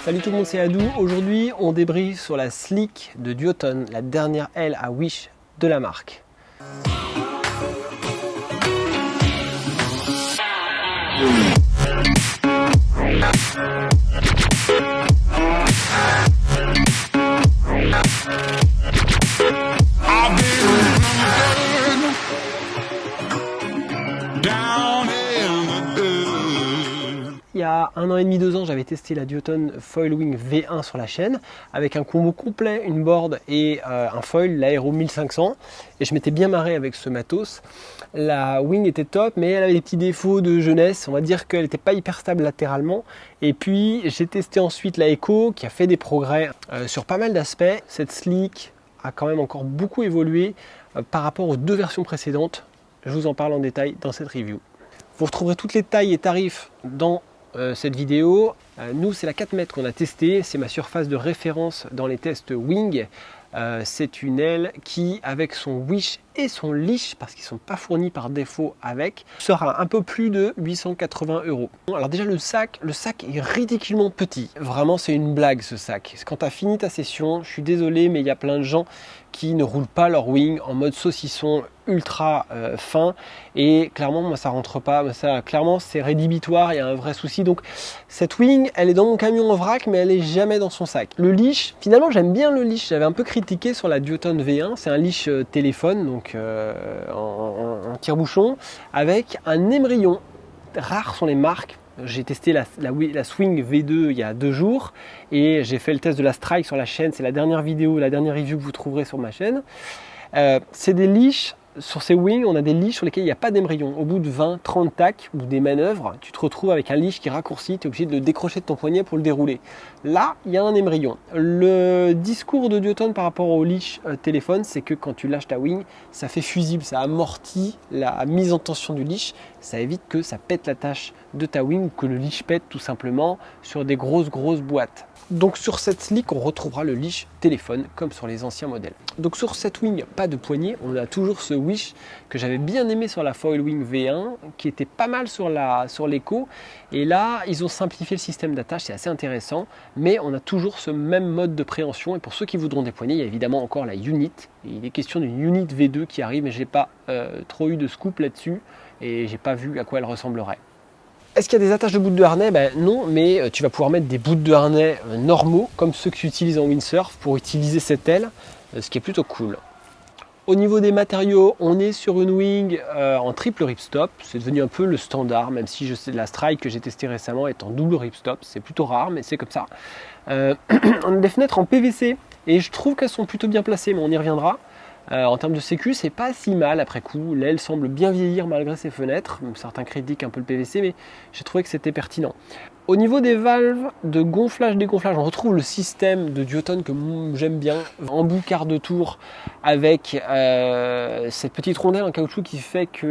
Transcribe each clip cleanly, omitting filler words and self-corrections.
Salut tout le monde, c'est Adou. Aujourd'hui, on débriefe sur la Slick de Duotone, la dernière aile à Wish de la marque. Il y a 1 an et demi, 2 ans, j'avais testé la Duotone Foilwing V1 sur la chaîne avec un combo complet, une board et un foil, l'Aero 1500, et je m'étais bien marré avec ce matos. La wing était top, mais elle avait des petits défauts de jeunesse, on va dire qu'elle n'était pas hyper stable latéralement. Et puis j'ai testé ensuite la Echo qui a fait des progrès sur pas mal d'aspects. Cette Slick a quand même encore beaucoup évolué par rapport aux 2 versions précédentes. Je vous en parle en détail dans cette review. Vous retrouverez toutes les tailles et tarifs dans cette vidéo. Nous, c'est la 4 mètres qu'on a testée, c'est ma surface de référence dans les tests wing. C'est une aile qui, avec son wish et son leash, parce qu'ils ne sont pas fournis par défaut avec, sera un peu plus de 880 €. Alors déjà le sac est ridiculement petit. Vraiment, c'est une blague ce sac. Quand tu as fini ta session, je suis désolé, mais il y a plein de gens qui ne roulent pas leur wing en mode saucisson ultra fin, et clairement moi ça rentre pas, ça clairement c'est rédhibitoire, il y a un vrai souci. Donc cette wing, elle est dans mon camion en vrac, mais elle est jamais dans son sac. Le leash, finalement j'aime bien le leash. J'avais un peu critiqué sur la Duotone V1, c'est un leash téléphone, donc en tire-bouchon avec un émerillon. Rares sont les marques. J'ai testé la Swing V2 il y a 2 jours et j'ai fait le test de la Strike sur la chaîne. C'est la dernière vidéo, la dernière review que vous trouverez sur ma chaîne. C'est des leashs. Sur ces wings, on a des leashs sur lesquels il n'y a pas d'émerillon. Au bout de 20-30 tacs ou des manœuvres, tu te retrouves avec un leash qui raccourcit, tu es obligé de le décrocher de ton poignet pour le dérouler. Là, il y a un émerillon. Le discours de Duotone par rapport au leash téléphone, c'est que quand tu lâches ta wing, ça fait fusible, ça amortit la mise en tension du leash, ça évite que ça pète la tâche de ta wing ou que le leash pète tout simplement sur des grosses boîtes. Donc sur cette Slick, on retrouvera le leash téléphone comme sur les anciens modèles. Donc sur cette wing, pas de poignée, on a toujours ce wish que j'avais bien aimé sur la Foilwing V1, qui était pas mal sur l'Echo. Et là, ils ont simplifié le système d'attache, c'est assez intéressant, mais on a toujours ce même mode de préhension. Et pour ceux qui voudront des poignées, il y a évidemment encore la Unit. Et il est question d'une Unit V2 qui arrive, mais j'ai pas trop eu de scoop là-dessus et j'ai pas vu à quoi elle ressemblerait. Est-ce qu'il y a des attaches de bouts de harnais? Non, mais tu vas pouvoir mettre des bouts de harnais normaux, comme ceux que tu utilises en windsurf, pour utiliser cette aile, ce qui est plutôt cool. Au niveau des matériaux, on est sur une wing en triple ripstop. C'est devenu un peu le standard, même si je sais de la Strike que j'ai testé récemment est en double ripstop. C'est plutôt rare, mais c'est comme ça. On a des fenêtres en PVC, et je trouve qu'elles sont plutôt bien placées, mais on y reviendra. En termes de sécu, c'est pas si mal après coup. L'aile semble bien vieillir malgré ses fenêtres. Certains critiquent un peu le PVC, mais j'ai trouvé que c'était pertinent. Au niveau des valves de gonflage-dégonflage, on retrouve le système de Duotone que j'aime bien, embout quart de tour avec cette petite rondelle en caoutchouc qui fait que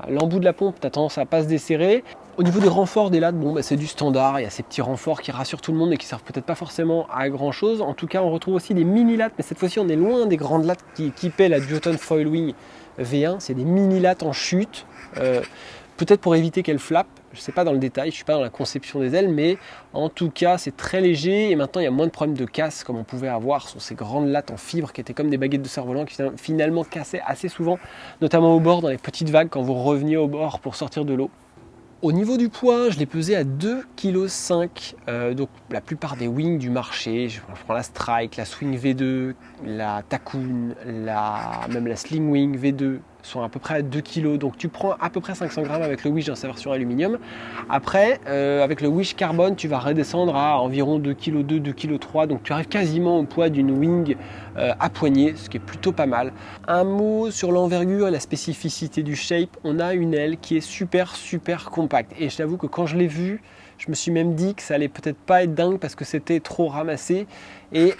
l'embout de la pompe a tendance à pas se desserrer. Au niveau des renforts des lattes, c'est du standard, il y a ces petits renforts qui rassurent tout le monde et qui servent peut-être pas forcément à grand chose. En tout cas, on retrouve aussi des mini lattes, mais cette fois-ci on est loin des grandes lattes qui équipaient la Duotone Foilwing V1, c'est des mini lattes en chute, peut-être pour éviter qu'elles flappent. Je ne sais pas dans le détail, je ne suis pas dans la conception des ailes, mais en tout cas c'est très léger et maintenant il y a moins de problèmes de casse comme on pouvait avoir sur ces grandes lattes en fibre qui étaient comme des baguettes de cerf-volant qui finalement cassaient assez souvent, notamment au bord dans les petites vagues quand vous reveniez au bord pour sortir de l'eau. Au niveau du poids, je l'ai pesé à 2,5 kg, donc la plupart des wings du marché, je prends la Strike, la Swing V2, la Tacoon, même la Sling Wing V2, sont à peu près à 2 kg, donc tu prends à peu près 500 grammes avec le wish dans sa version aluminium. Après, avec le wish carbone, tu vas redescendre à environ 2,2 kg, 2,3 kg, donc tu arrives quasiment au poids d'une wing à poignée, ce qui est plutôt pas mal. Un mot sur l'envergure et la spécificité du shape, on a une aile qui est super compacte, et je t'avoue que quand je l'ai vue, je me suis même dit que ça allait peut-être pas être dingue parce que c'était trop ramassé, et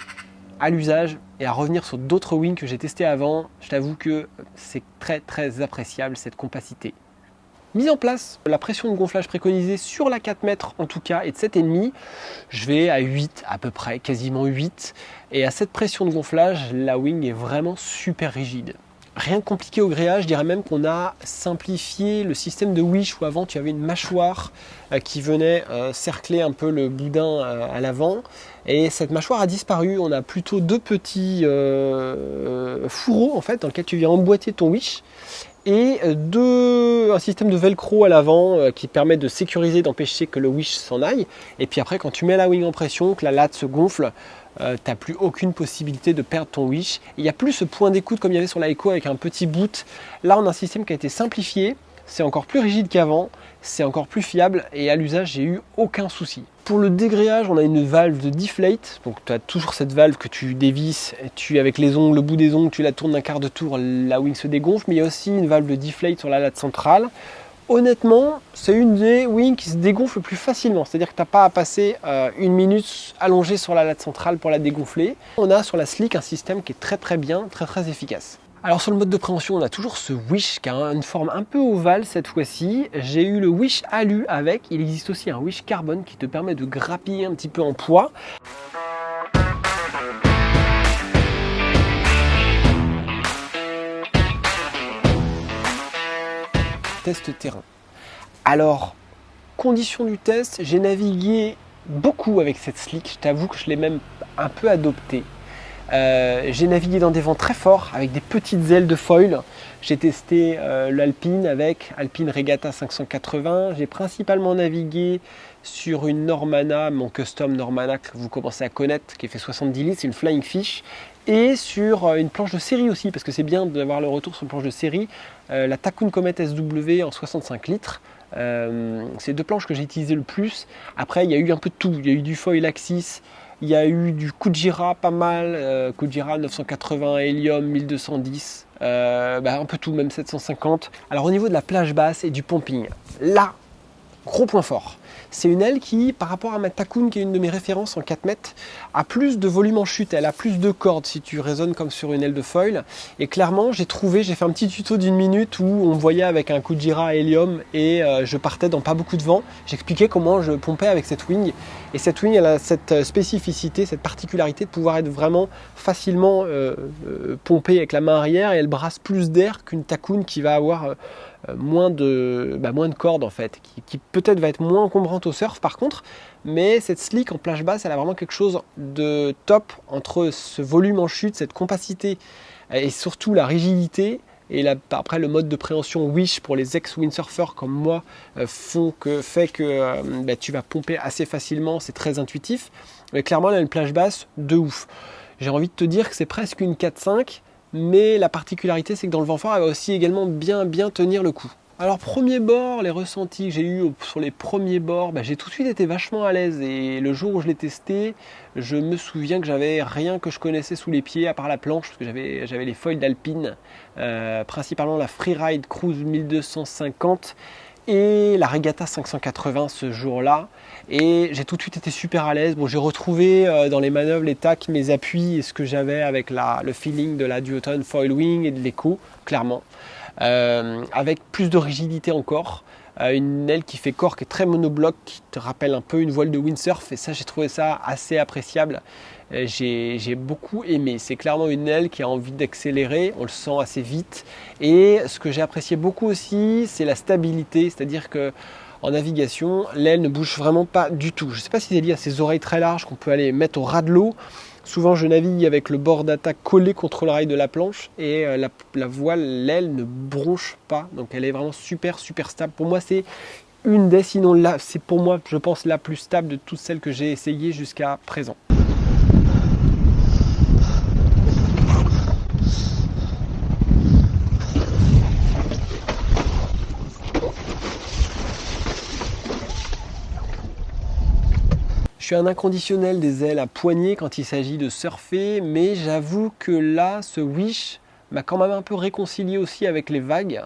à l'usage et à revenir sur d'autres wings que j'ai testé avant, je t'avoue que c'est très appréciable cette compacité. Mise en place, la pression de gonflage préconisée sur la 4 mètres en tout cas est de 7,5. Je vais à 8 à peu près, quasiment 8. Et à cette pression de gonflage, la wing est vraiment super rigide. Rien de compliqué au gréage, je dirais même qu'on a simplifié le système de wish où avant tu avais une mâchoire qui venait cercler un peu le boudin à l'avant, et cette mâchoire a disparu. On a plutôt deux petits fourreaux en fait dans lesquels tu viens emboîter ton wish, et un système de velcro à l'avant qui permet de sécuriser, d'empêcher que le wish s'en aille. Et puis après, quand tu mets la wing en pression, que la latte se gonfle, tu n'as plus aucune possibilité de perdre ton wish. Il n'y a plus ce point d'écoute comme il y avait sur la Echo avec un petit boot. Là, on a un système qui a été simplifié, c'est encore plus rigide qu'avant, c'est encore plus fiable, et à l'usage, j'ai eu aucun souci. Pour le dégréage, on a une valve de deflate, donc tu as toujours cette valve que tu dévisses, avec les ongles, le bout des ongles, tu la tournes d'un quart de tour, la wing se dégonfle, mais il y a aussi une valve de deflate sur la latte centrale. Honnêtement, c'est une des wings qui se dégonfle le plus facilement, c'est-à-dire que tu n'as pas à passer une minute allongée sur la latte centrale pour la dégonfler. On a sur la Slick un système qui est très bien, très efficace. Alors sur le mode de préhension, on a toujours ce wish qui a une forme un peu ovale cette fois-ci. J'ai eu le wish alu avec, il existe aussi un wish carbone qui te permet de grappiller un petit peu en poids. Test terrain. Alors, condition du test, j'ai navigué beaucoup avec cette Slick, je t'avoue que je l'ai même un peu adoptée. J'ai navigué dans des vents très forts avec des petites ailes de foil. J'ai testé l'Alpine avec Alpine Regatta 580. J'ai principalement navigué sur une Normanna, mon custom Normanna que vous commencez à connaître, qui fait 70 litres, c'est une Flying Fish. Et sur une planche de série aussi, parce que c'est bien d'avoir le retour sur une planche de série, la Takun Comet SW en 65 litres. C'est deux planches que j'ai utilisées le plus. Après, il y a eu un peu de tout. Il y a eu du foil Axis, il y a eu du Kujira pas mal, Kujira 980 Helium 1210, un peu tout, même 750. Alors au niveau de la plage basse et du pumping, là, gros point fort. C'est une aile qui, par rapport à ma Takun, qui est une de mes références en 4 mètres, a plus de volume en chute, elle a plus de cordes si tu raisonnes comme sur une aile de foil. Et clairement, j'ai fait un petit tuto d'une minute où on me voyait avec un Kujira Helium et je partais dans pas beaucoup de vent. J'expliquais comment je pompais avec cette wing. Et cette wing, elle a cette spécificité, cette particularité de pouvoir être vraiment facilement pompée avec la main arrière, et elle brasse plus d'air qu'une Takun qui va avoir moins de cordes en fait, qui peut-être va être moins encombrante au surf par contre, mais cette Slick en plage basse, elle a vraiment quelque chose de top entre ce volume en chute, cette compacité et surtout la rigidité. Et là, après, le mode de préhension Wish pour les ex-windsurfers comme moi fait que tu vas pomper assez facilement, c'est très intuitif. Mais clairement, elle a une plage basse de ouf. J'ai envie de te dire que c'est presque une 4-5, mais la particularité, c'est que dans le vent fort, elle va aussi également bien tenir le coup. Alors premier bord, les ressentis que j'ai eu sur les premiers bords, j'ai tout de suite été vachement à l'aise, et le jour où je l'ai testé, je me souviens que j'avais rien que je connaissais sous les pieds à part la planche, parce que j'avais les foils d'Alpine, principalement la Freeride Cruise 1250 et la Regatta 580 ce jour-là, et j'ai tout de suite été super à l'aise. Bon, j'ai retrouvé dans les manœuvres, les tacs, mes appuis et ce que j'avais avec le feeling de la Duotone Foil Wing et de l'Echo, clairement. Avec plus de rigidité encore, une aile qui fait corps, qui est très monobloc, qui te rappelle un peu une voile de windsurf, et ça, j'ai trouvé ça assez appréciable. J'ai beaucoup aimé. C'est clairement une aile qui a envie d'accélérer, on le sent assez vite, et ce que j'ai apprécié beaucoup aussi, c'est la stabilité, c'est-à-dire que en navigation, l'aile ne bouge vraiment pas du tout. Je ne sais pas si c'est lié à ses oreilles très larges qu'on peut aller mettre au ras de l'eau. Souvent, je navigue avec le bord d'attaque collé contre le rail de la planche, et la voile, l'aile ne bronche pas. Donc elle est vraiment super stable. Pour moi, c'est une des, sinon là, c'est pour moi, je pense, la plus stable de toutes celles que j'ai essayées jusqu'à présent. Je suis un inconditionnel des ailes à poignée quand il s'agit de surfer, mais j'avoue que là, ce Wish m'a quand même un peu réconcilié aussi avec les vagues.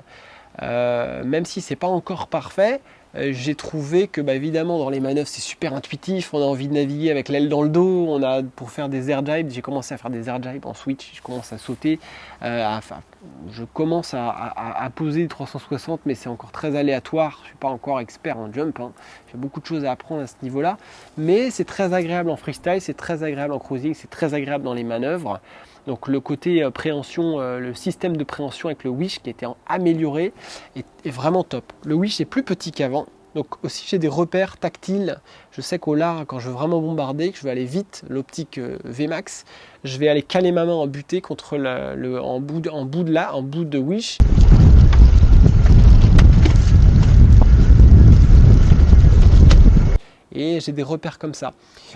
Même si c'est pas encore parfait, j'ai trouvé que évidemment dans les manœuvres c'est super intuitif, on a envie de naviguer avec l'aile dans le dos, pour faire des air jibes, j'ai commencé à faire des air jibes en switch, je commence à sauter, je commence à poser 360, mais c'est encore très aléatoire, je ne suis pas encore expert en jump, j'ai beaucoup de choses à apprendre à ce niveau-là, mais c'est très agréable en freestyle, c'est très agréable en cruising, c'est très agréable dans les manœuvres. Donc le côté préhension, le système de préhension avec le Wish qui a été amélioré est vraiment top. Le Wish est plus petit qu'avant. Donc aussi j'ai des repères tactiles. Je sais qu'au large, quand je veux vraiment bombarder, que je veux aller vite, l'optique VMAX, je vais aller caler ma main en butée contre en bout de Wish. Et j'ai des repères comme ça.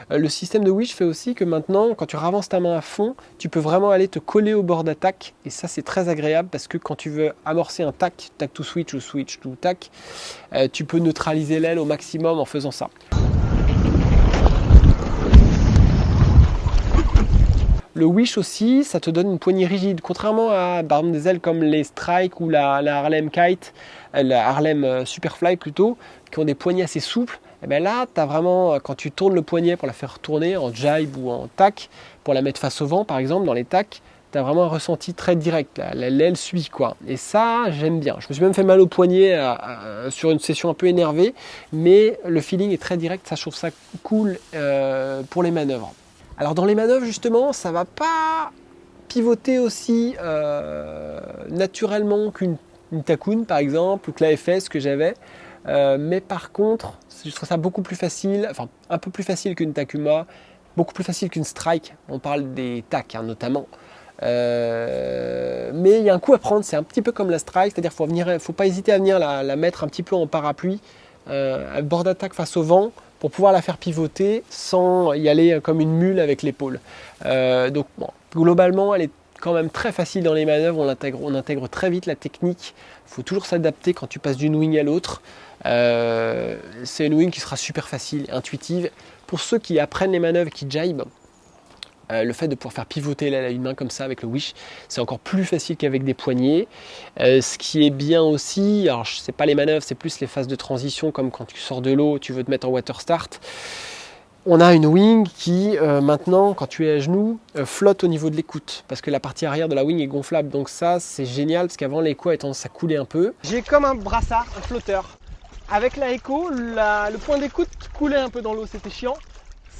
Le système de Wish fait aussi que maintenant, quand tu ravances ta main à fond, tu peux vraiment aller te coller au bord d'attaque. Et ça, c'est très agréable parce que quand tu veux amorcer un tac to switch ou switch to tac, tu peux neutraliser l'aile au maximum en faisant ça. Le Wish aussi, ça te donne une poignée rigide. Contrairement à par exemple, des ailes comme les Strike ou la Harlem Kite, la Harlem Superfly plutôt, qui ont des poignées assez souples. Et bien là, tu as vraiment, quand tu tournes le poignet pour la faire tourner en jibe ou en tac, pour la mettre face au vent par exemple, dans les tacs, tu as vraiment un ressenti très direct. L'aile suit quoi. Et ça, j'aime bien. Je me suis même fait mal au poignet sur une session un peu énervée, mais le feeling est très direct. Ça, je trouve ça cool pour les manœuvres. Alors dans les manœuvres justement, ça ne va pas pivoter aussi naturellement qu'une Takun par exemple, ou que la FS que j'avais. Mais par contre, je trouve ça beaucoup plus facile, enfin un peu plus facile qu'une Takuma, beaucoup plus facile qu'une Strike. On parle des tacs notamment. Mais il y a un coup à prendre, c'est un petit peu comme la Strike, c'est-à-dire qu'il ne faut pas hésiter à venir la mettre un petit peu en parapluie, à bord d'attaque face au vent, pour pouvoir la faire pivoter sans y aller comme une mule avec l'épaule. Donc bon, globalement, elle est quand même très facile dans les manœuvres, on intègre très vite la technique. Il faut toujours s'adapter quand tu passes d'une wing à l'autre. C'est une wing qui sera super facile, intuitive. Pour ceux qui apprennent les manœuvres, qui jibe, le fait de pouvoir faire pivoter l'aile à une main comme ça avec le Wish, c'est encore plus facile qu'avec des poignets. Ce qui est bien aussi, alors c'est pas les manœuvres, c'est plus les phases de transition, comme quand tu sors de l'eau, tu veux te mettre en water start. On a une wing qui, maintenant, quand tu es à genoux, flotte au niveau de l'écoute, parce que la partie arrière de la wing est gonflable. Donc ça, c'est génial, parce qu'avant, l'écho a tendance à couler un peu. J'ai comme un brassard, un flotteur. Avec la écho, le point d'écoute coulait un peu dans l'eau, c'était chiant.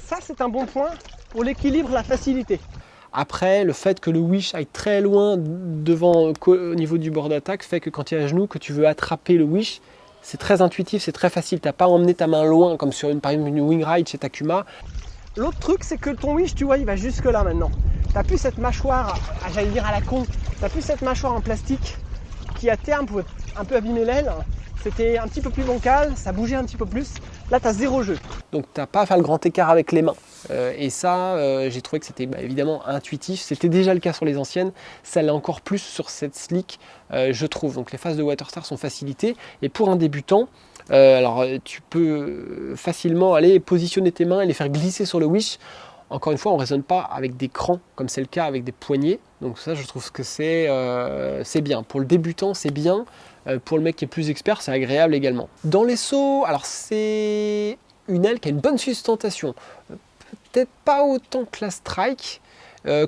Ça, c'est un bon point pour l'équilibre, la facilité. Après, le fait que le Wish aille très loin devant, au niveau du bord d'attaque, fait que quand tu es à genoux, que tu veux attraper le Wish, c'est très intuitif, c'est très facile. Tu n'as pas emmené ta main loin, comme sur par exemple une wing ride chez Takuma. L'autre truc, c'est que ton Wish, tu vois, il va jusque là maintenant. Tu n'as plus cette mâchoire, j'allais dire à la con, tu n'as plus cette mâchoire en plastique qui à terme pouvait un peu abîmer l'aile. C'était un petit peu plus bancal, ça bougeait un petit peu plus. Là, tu as zéro jeu. Donc, tu n'as pas à faire le grand écart avec les mains. Et ça, j'ai trouvé que c'était évidemment intuitif. C'était déjà le cas sur les anciennes. Ça l'est encore plus sur cette slick, je trouve. Donc, les phases de Waterstar sont facilitées. Et pour un débutant, alors tu peux facilement aller positionner tes mains et les faire glisser sur le Wish. Encore une fois, on ne raisonne pas avec des crans, comme c'est le cas avec des poignets. Donc ça, je trouve que c'est bien. Pour le débutant, c'est bien. Pour le mec qui est plus expert, c'est agréable également. Dans les sauts, alors c'est une aile qui a une bonne sustentation. Peut-être pas autant que la Strike.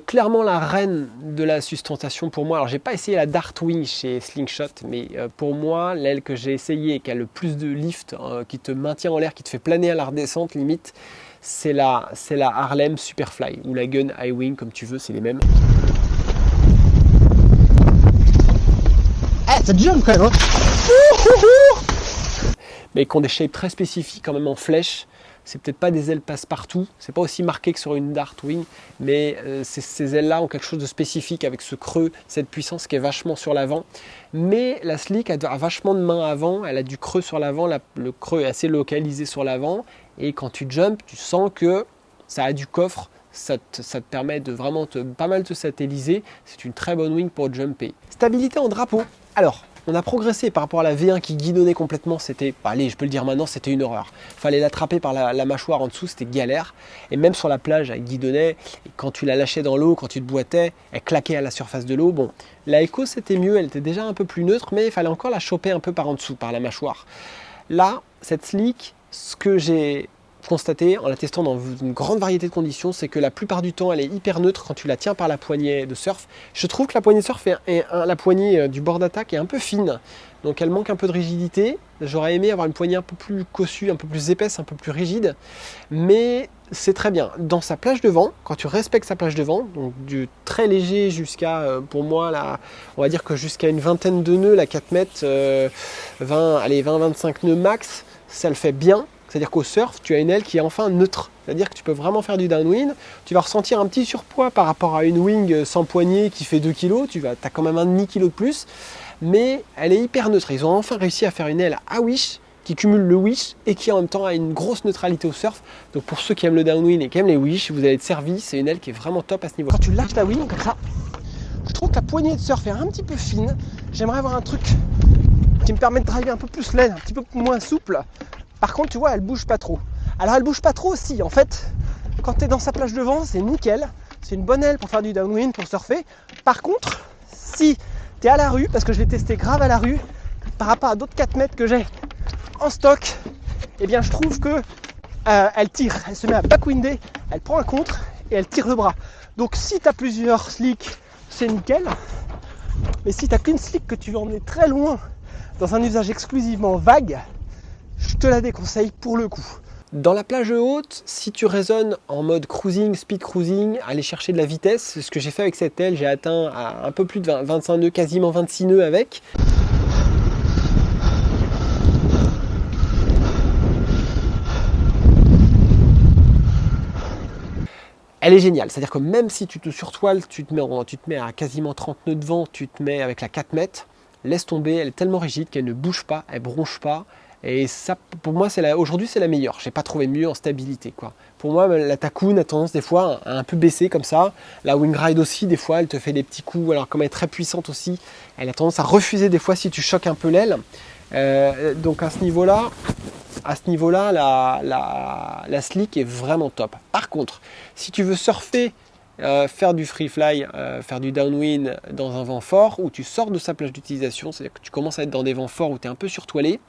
Clairement la reine de la sustentation pour moi, alors j'ai pas essayé la Dartwing chez Slingshot, mais pour moi l'aile que j'ai essayé et qui a le plus de lift, qui te maintient en l'air, qui te fait planer à la redescente limite, c'est la Harlem Superfly ou la Gun High Wing comme tu veux, c'est les mêmes. Ah, ça jump quand même hein. Mais qui ont des shapes très spécifiques quand même en flèche. C'est peut-être pas des ailes passe-partout, c'est pas aussi marqué que sur une Dartwing, mais ces ailes-là ont quelque chose de spécifique avec ce creux, cette puissance qui est vachement sur l'avant. Mais la Slick a vachement de main avant, elle a du creux sur l'avant, le creux est assez localisé sur l'avant, et quand tu jumps, tu sens que ça a du coffre, ça te permet de vraiment pas mal te satelliser, c'est une très bonne wing pour jumper. Stabilité en drapeau, alors... On a progressé par rapport à la V1 qui guidonnait complètement, c'était, allez je peux le dire maintenant, c'était une horreur. Il fallait l'attraper par la mâchoire en dessous, c'était galère. Et même sur la plage, elle guidonnait, et quand tu la lâchais dans l'eau, quand tu te boitais, elle claquait à la surface de l'eau. Bon, la Echo c'était mieux, elle était déjà un peu plus neutre, mais il fallait encore la choper un peu par en dessous, par la mâchoire. Là, cette Slick, ce que j'ai constaté en la testant dans une grande variété de conditions, c'est que la plupart du temps elle est hyper neutre quand tu la tiens par la poignée de surf. Je trouve que la poignée de surf la poignée du bord d'attaque est un peu fine, donc elle manque un peu de rigidité. J'aurais aimé avoir une poignée un peu plus cossue, un peu plus épaisse, un peu plus rigide, mais c'est très bien. Dans sa plage de vent, quand tu respectes sa plage de vent, donc du très léger jusqu'à, pour moi, là, on va dire que jusqu'à une vingtaine de nœuds, la 4 mètres, 20-25 nœuds max, ça le fait bien. C'est-à-dire qu'au surf, tu as une aile qui est enfin neutre. C'est-à-dire que tu peux vraiment faire du downwind. Tu vas ressentir un petit surpoids par rapport à une wing sans poignée qui fait 2 kg. Tu as quand même un demi-kilo de plus. Mais elle est hyper neutre. Ils ont enfin réussi à faire une aile à wish qui cumule le wish et qui en même temps a une grosse neutralité au surf. Donc pour ceux qui aiment le downwind et qui aiment les wish, vous allez être servi. C'est une aile qui est vraiment top à ce niveau. Quand tu lâches ta wing comme ça, je trouve que la poignée de surf est un petit peu fine. J'aimerais avoir un truc qui me permet de driver un peu plus laine, un petit peu moins souple. Par contre, tu vois, elle bouge pas trop. Alors, elle bouge pas trop aussi. En fait, quand tu es dans sa plage de vent, c'est nickel. C'est une bonne aile pour faire du downwind, pour surfer. Par contre, si tu es à la rue, parce que je l'ai testé grave à la rue, par rapport à d'autres 4 mètres que j'ai en stock, eh bien, je trouve que elle tire. Elle se met à backwinder, elle prend un contre et elle tire le bras. Donc, si tu as plusieurs slicks, c'est nickel. Mais si tu n'as qu'une slick que tu veux emmener très loin dans un usage exclusivement vague, je te la déconseille pour le coup. Dans la plage haute, si tu raisonnes en mode cruising, speed cruising, aller chercher de la vitesse, c'est ce que j'ai fait avec cette aile, j'ai atteint à un peu plus de 25 nœuds, quasiment 26 nœuds avec. Elle est géniale, c'est-à-dire que même si tu te surtoiles, tu te mets à quasiment 30 nœuds de vent, tu te mets avec la 4 mètres, laisse tomber, elle est tellement rigide qu'elle ne bouge pas, elle bronche pas. Et ça, pour moi, aujourd'hui, c'est la meilleure. Je n'ai pas trouvé mieux en stabilité, quoi. Pour moi, la Takoon a tendance des fois à un peu baisser comme ça. La Wingride aussi, des fois, elle te fait des petits coups. Alors, comme elle est très puissante aussi, elle a tendance à refuser des fois si tu choques un peu l'aile. Donc, à ce niveau-là, la slick est vraiment top. Par contre, si tu veux surfer, faire du free fly, faire du downwind dans un vent fort, où tu sors de sa plage d'utilisation, c'est-à-dire que tu commences à être dans des vents forts où tu es un peu surtoilé,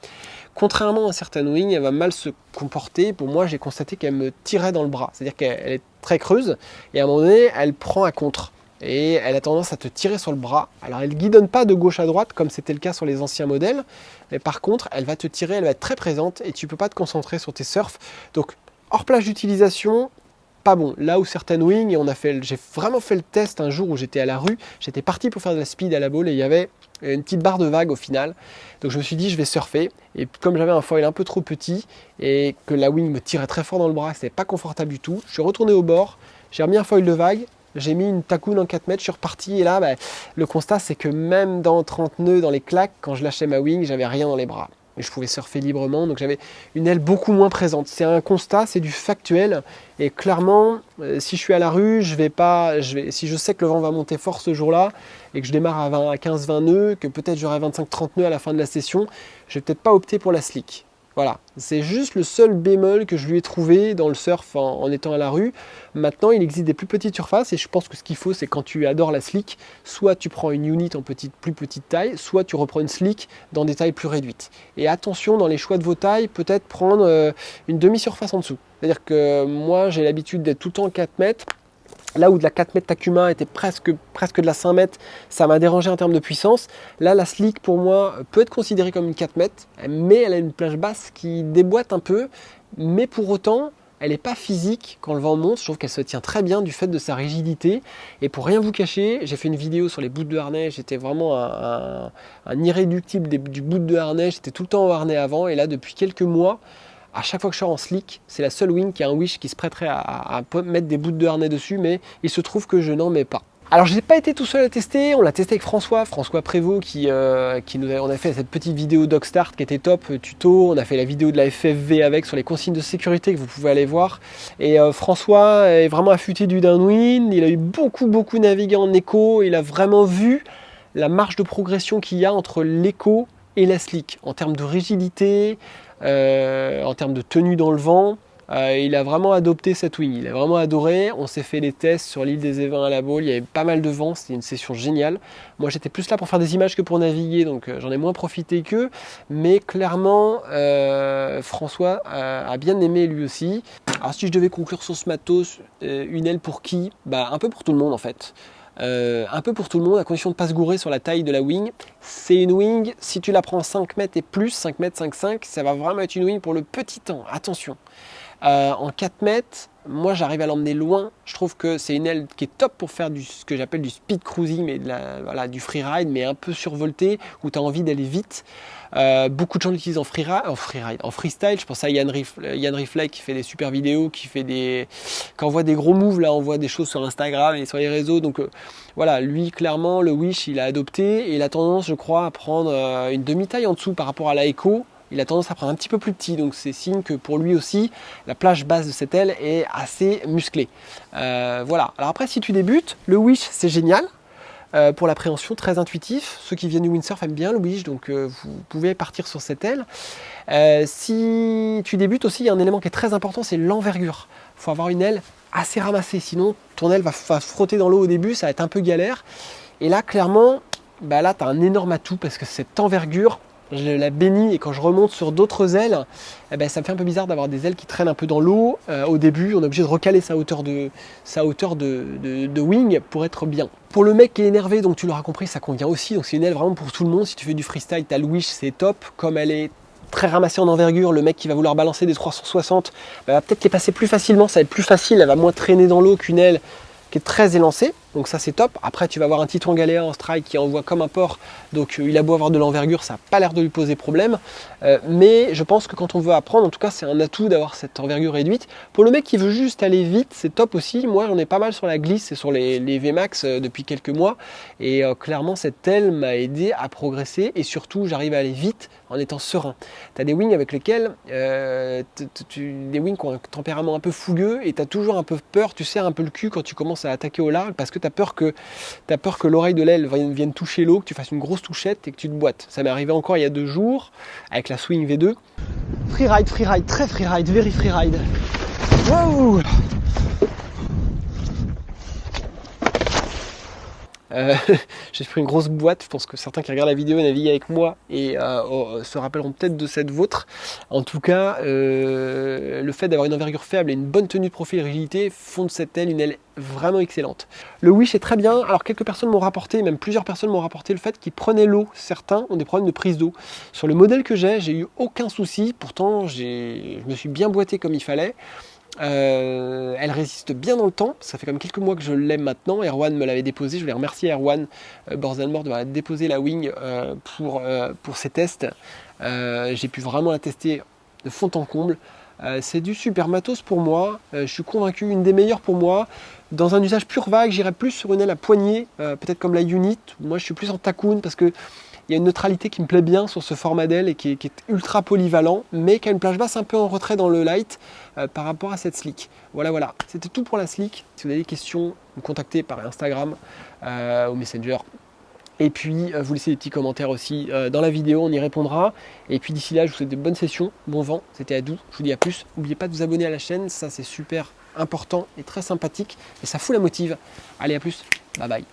contrairement à certaines wings, elle va mal se comporter. Pour moi, j'ai constaté qu'elle me tirait dans le bras. C'est-à-dire qu'elle est très creuse et à un moment donné, elle prend à contre. Et elle a tendance à te tirer sur le bras. Alors, elle ne guidonne pas de gauche à droite comme c'était le cas sur les anciens modèles. Mais par contre, elle va te tirer, elle va être très présente et tu ne peux pas te concentrer sur tes surfs. Donc, hors plage d'utilisation, pas bon. Là où certaines wings, j'ai vraiment fait le test un jour où j'étais à la rue. J'étais parti pour faire de la speed à la boule et il y avait une petite barre de vague au final. Donc je me suis dit je vais surfer. Et comme j'avais un foil un peu trop petit et que la wing me tirait très fort dans le bras, c'était pas confortable du tout. Je suis retourné au bord, j'ai remis un foil de vague, j'ai mis une Takoon en 4 mètres, je suis reparti et là le constat c'est que même dans 30 nœuds dans les claques, quand je lâchais ma wing, j'avais rien dans les bras. Et je pouvais surfer librement, donc j'avais une aile beaucoup moins présente. C'est un constat, c'est du factuel. Et clairement, si je suis à la rue, si je sais que le vent va monter fort ce jour-là, et que je démarre à 15-20 nœuds, que peut-être j'aurai 25-30 nœuds à la fin de la session, je vais peut-être pas opter pour la slick. Voilà, c'est juste le seul bémol que je lui ai trouvé dans le surf en étant à la rue. Maintenant, il existe des plus petites surfaces et je pense que ce qu'il faut, c'est quand tu adores la slick, soit tu prends une unit en plus petite taille, soit tu reprends une slick dans des tailles plus réduites. Et attention, dans les choix de vos tailles, peut-être prendre une demi-surface en dessous. C'est-à-dire que moi, j'ai l'habitude d'être tout le temps en 4 mètres. Là où de la 4 mètres Takuma était presque de la 5 mètres, ça m'a dérangé en termes de puissance. Là, la slick, pour moi, peut être considérée comme une 4 mètres, mais elle a une plage basse qui déboîte un peu. Mais pour autant, elle n'est pas physique quand le vent monte. Je trouve qu'elle se tient très bien du fait de sa rigidité. Et pour rien vous cacher, j'ai fait une vidéo sur les bouts de harnais. J'étais vraiment un irréductible du bout de harnais. J'étais tout le temps au harnais avant. Et là, depuis quelques mois, à chaque fois que je sors en slick, c'est la seule wing qui a un wish qui se prêterait à mettre des bouts de harnais dessus, mais il se trouve que je n'en mets pas. Alors je n'ai pas été tout seul à tester, on l'a testé avec François Prévost on a fait cette petite vidéo Dogstart qui était top, tuto, on a fait la vidéo de la FFV avec sur les consignes de sécurité que vous pouvez aller voir. Et François est vraiment affûté du downwind, il a eu beaucoup navigué en éco, il a vraiment vu la marge de progression qu'il y a entre l'éco et la slick en termes de rigidité, en termes de tenue dans le vent. il a vraiment adopté cette wing, il a vraiment adoré. On s'est fait les tests sur l'île des Évins à la Baule, il y avait pas mal de vent, c'était une session géniale. Moi j'étais plus là pour faire des images que pour naviguer, donc j'en ai moins profité qu'eux, mais clairement François a bien aimé lui aussi. Alors si je devais conclure sur ce matos, une aile pour qui? Un peu pour tout le monde en fait. Un peu pour tout le monde, à condition de ne pas se gourer sur la taille de la wing. C'est une wing, si tu la prends 5 mètres et plus, 5 mètres, 5,5, ça va vraiment être une wing pour le petit temps, attention. En 4 mètres, moi j'arrive à l'emmener loin. Je trouve que c'est une aile qui est top pour faire ce que j'appelle du speed cruising, mais du freeride, mais un peu survolté, où tu as envie d'aller vite. Beaucoup de gens l'utilisent en freestyle. Je pense à Yann Rifley qui fait des super vidéos, quand on voit des gros moves, là on voit des choses sur Instagram et sur les réseaux. Donc voilà, lui clairement le Wish il a adopté et il a tendance, je crois, à prendre une demi-taille en dessous par rapport à la Echo. Il a tendance à prendre un petit peu plus petit, donc c'est signe que pour lui aussi, la plage basse de cette aile est assez musclée. Voilà. Alors après, si tu débutes, le Wish c'est génial. Pour l'appréhension, très intuitif. Ceux qui viennent du windsurf aiment bien le Wish, donc vous pouvez partir sur cette aile. Si tu débutes aussi, il y a un élément qui est très important, c'est l'envergure. Il faut avoir une aile assez ramassée, sinon ton aile va frotter dans l'eau au début, ça va être un peu galère. Et là, clairement, là, tu as un énorme atout parce que cette envergure, je la bénis et quand je remonte sur d'autres ailes, ça me fait un peu bizarre d'avoir des ailes qui traînent un peu dans l'eau. Au début, on est obligé de recaler sa hauteur de wing pour être bien. Pour le mec qui est énervé, donc tu l'auras compris, ça convient aussi. Donc c'est une aile vraiment pour tout le monde. Si tu fais du freestyle, ta Wish, c'est top. Comme elle est très ramassée en envergure, le mec qui va vouloir balancer des 360 va peut-être les passer plus facilement. Ça va être plus facile, elle va moins traîner dans l'eau qu'une aile qui est très élancée, donc ça c'est top. Après tu vas avoir un Titouan Galéa en strike qui envoie comme un porc, donc il a beau avoir de l'envergure, ça n'a pas l'air de lui poser problème, mais je pense que quand on veut apprendre, en tout cas c'est un atout d'avoir cette envergure réduite. Pour le mec qui veut juste aller vite, c'est top aussi. Moi j'en ai pas mal sur la glisse et sur les VMAX depuis quelques mois, et clairement cette aile m'a aidé à progresser, et surtout j'arrive à aller vite en étant serein. Tu as des wings avec lesquels, des wings qui ont un tempérament un peu fougueux, et tu as toujours un peu peur, tu serres un peu le cul quand tu commences à attaquer au large, parce que tu as peur que l'oreille de l'aile vienne toucher l'eau, que tu fasses une grosse touchette et que tu te boites. Ça m'est arrivé encore il y a 2 jours avec la Swing V2. Freeride, très freeride, very freeride. Wow. J'ai pris une grosse boîte, je pense que certains qui regardent la vidéo naviguent avec moi et se rappelleront peut-être de cette vôtre. En tout cas, le fait d'avoir une envergure faible et une bonne tenue de profil et rigidité font de cette aile une aile vraiment excellente. Le Wish est très bien. Alors quelques personnes m'ont rapporté, même plusieurs personnes m'ont rapporté le fait qu'ils prenaient l'eau. Certains ont des problèmes de prise d'eau. Sur le modèle que j'ai eu aucun souci. Pourtant, je me suis bien boité comme il fallait. Elle résiste bien dans le temps, ça fait comme quelques mois que je l'aime maintenant. Erwan me l'avait déposé, je voulais remercier Erwan Borzenmort de m'avoir déposé la wing pour ces tests. J'ai pu vraiment la tester de fond en comble. C'est du super matos pour moi, je suis convaincu, une des meilleures pour moi. Dans un usage pur vague, j'irais plus sur une aile à poignée, peut-être comme la Unit. Moi je suis plus en Tacoon parce que il y a une neutralité qui me plaît bien sur ce format d'aile et qui est ultra polyvalent, mais qui a une plage basse un peu en retrait dans le light par rapport à cette slick. Voilà, c'était tout pour la slick. Si vous avez des questions, vous me contactez par Instagram ou Messenger. Et puis, vous laissez des petits commentaires aussi dans la vidéo, on y répondra. Et puis d'ici là, je vous souhaite de bonnes sessions, bon vent, c'était Adou, je vous dis à plus. N'oubliez pas de vous abonner à la chaîne, ça c'est super important et très sympathique, et ça fout la motive. Allez, à plus, bye bye.